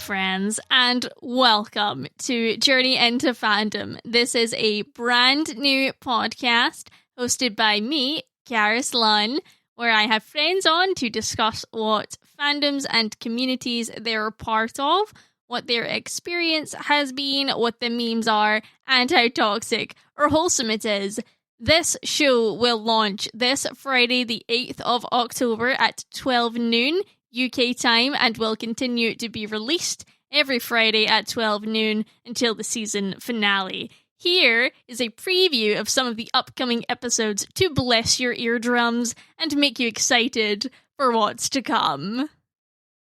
friends, and welcome to Journey Into Fandom. This is a brand new podcast hosted by me, Karis Lunn, where I have friends on to discuss what fandoms and communities they're a part of, what their experience has been, what the memes are, and how toxic or wholesome it is. This show will launch this Friday, the 8th of October at 12 noon UK time, and will continue to be released every Friday at 12 noon until the season finale. Here is a preview of some of the upcoming episodes to bless your eardrums and make you excited for what's to come.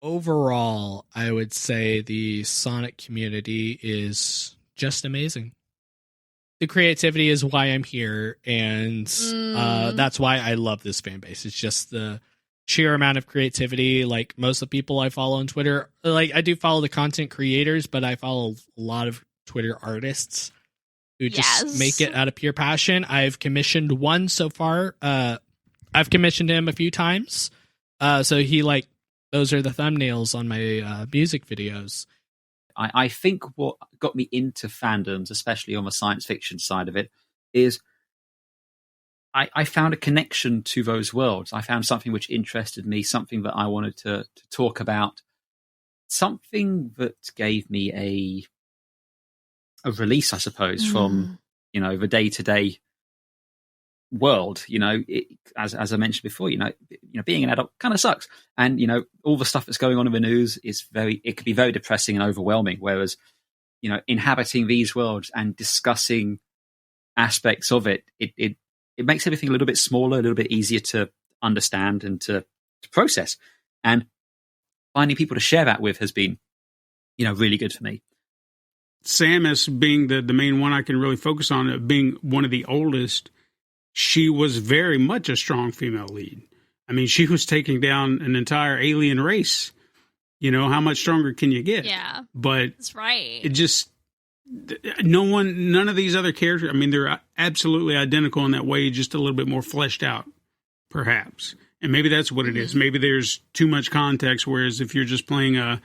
Overall, I would say the Sonic community is just amazing. The creativity is why I'm here, and that's why I love this fan base. It's just the sheer amount of creativity. Like, most of the people I follow on Twitter, like, I do follow the content creators, but I follow a lot of Twitter artists who just make it out of pure passion. I've commissioned one so far. I've commissioned him a few times. So he, like, those are the thumbnails on my music videos. I think what got me into fandoms, especially on the science fiction side of it, is I found a connection to those worlds. I found something which interested me, something that I wanted to talk about, something that gave me a release, I suppose, from, the day-to-day world. As I mentioned before, being an adult kind of sucks, and all the stuff that's going on in the news is it can be very depressing and overwhelming. Whereas, inhabiting these worlds and discussing aspects of it makes everything a little bit smaller, a little bit easier to understand and to process. And finding people to share that with has been, really good for me. Samus being the main one I can really focus on, being one of the oldest, she was very much a strong female lead. I mean, she was taking down an entire alien race. How much stronger can you get? Yeah. But that's right. It just, none of these other characters, I mean, they're absolutely identical in that way, just a little bit more fleshed out, perhaps. And maybe that's what it is. Maybe there's too much context, whereas if you're just playing a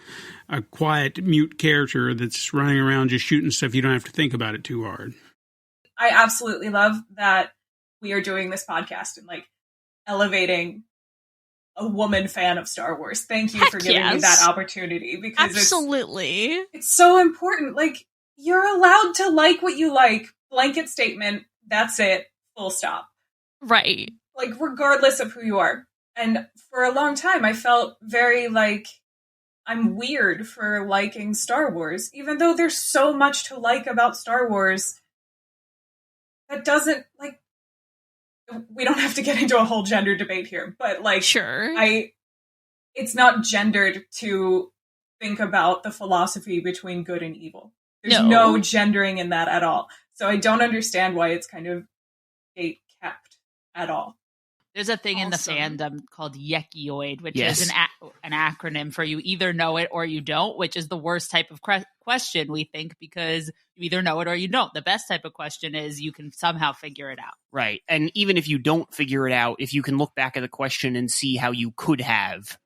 quiet, mute character that's running around just shooting stuff, you don't have to think about it too hard. I absolutely love that we are doing this podcast and, like, elevating a woman fan of Star Wars. Thank you for giving me that opportunity, because it's so important. Like, you're allowed to like what you like. Blanket statement. That's it. Full stop. Right. Like, regardless of who you are. And for a long time, I felt very like I'm weird for liking Star Wars, even though there's so much to like about Star Wars. That doesn't, like, we don't have to get into a whole gender debate here, but, like, sure, it's not gendered to think about the philosophy between good and evil. There's no gendering in that at all. So I don't understand why it's kind of gate-kept at all. There's a thing in the fandom called Yakoid, which is an acronym for you either know it or you don't, which is the worst type of question, we think, because you either know it or you don't. The best type of question is you can somehow figure it out. Right. And even if you don't figure it out, if you can look back at the question and see how you could have.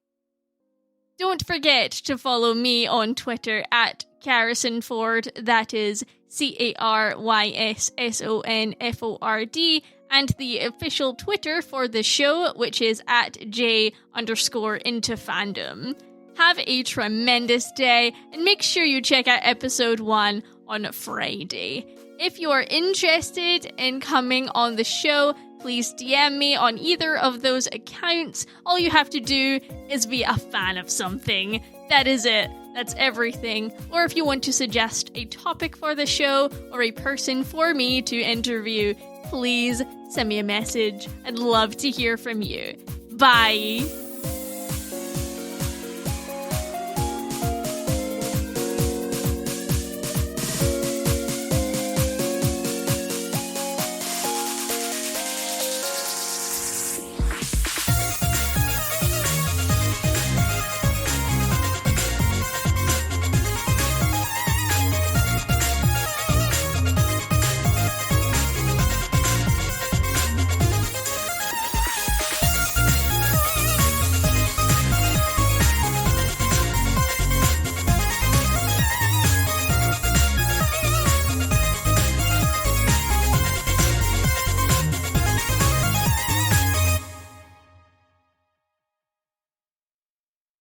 Don't forget to follow me on Twitter at CarrisonFord. That is CarysonFord. And the official Twitter for the show, which is at J_into Fandom. Have a tremendous day, and make sure you check out episode 1 on Friday. If you are interested in coming on the show, please DM me on either of those accounts. All you have to do is be a fan of something. That is it. That's everything. Or if you want to suggest a topic for the show or a person for me to interview, please send me a message. I'd love to hear from you. Bye.